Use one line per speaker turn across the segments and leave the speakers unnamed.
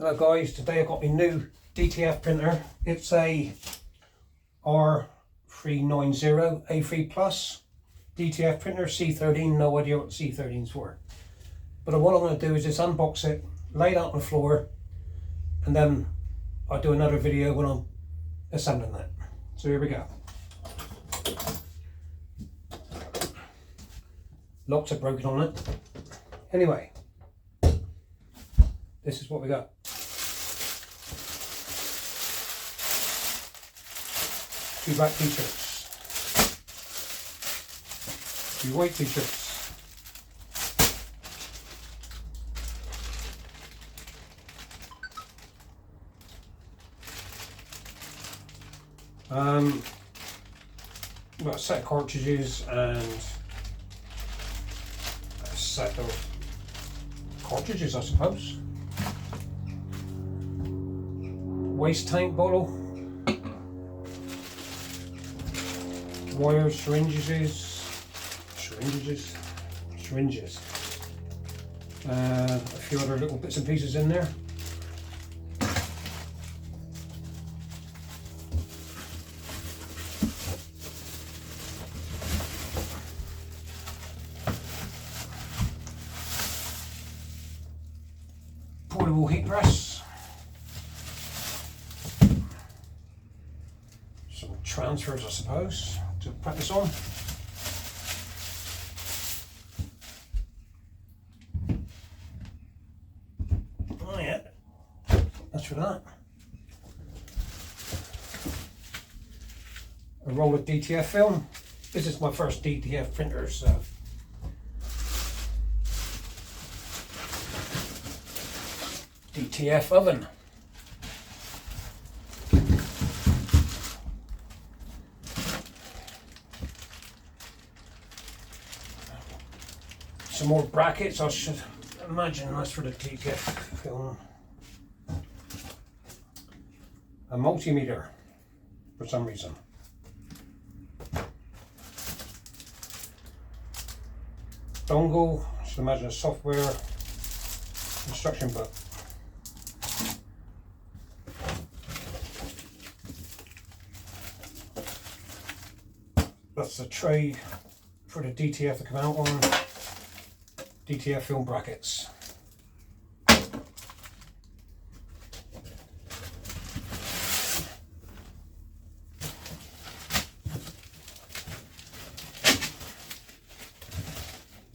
Hello guys, today I've got my new DTF printer. It's a R1390 A3 Plus DTF printer, C13, no idea what C13's for. But what I'm going to do is just unbox it, lay it out on the floor, and then I'll do another video when I'm assembling that. So here we go. Locks are broken on it. Anyway, this is what we got. Two black t-shirts, two white t-shirts, got a set of cartridges and a set of cartridges, I suppose. Waste tank bottle, wire syringes, a few other little bits and pieces in there. Portable heat press. Some transfers, I suppose, to put this on. Oh yeah, that's for that. A roll of DTF film. This is my first DTF printer, so DTF oven. Some more brackets, I should imagine that's for the DTF film. A multimeter for some reason. Dongle, I should imagine a software instruction book. That's the tray for the DTF to come out on. DTF film brackets. Let's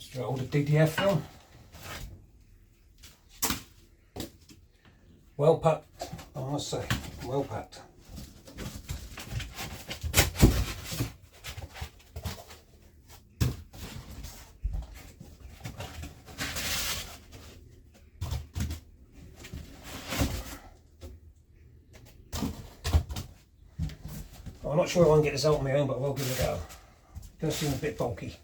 throw all the DTF film. Well packed, I must say, well packed. I'm not sure if I can get this out on my own, but I will give it a go. It does seem a bit bulky.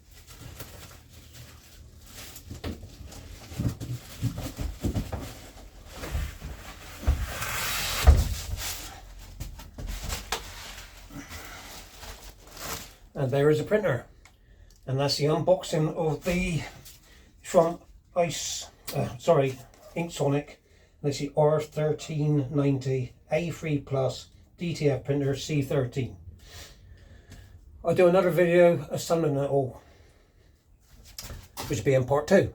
And there is a printer. And that's the unboxing of the from InkSonic. That's the R1390 A3 Plus DTF printer C13. I'll do another video assembling it all, which will be in part 2.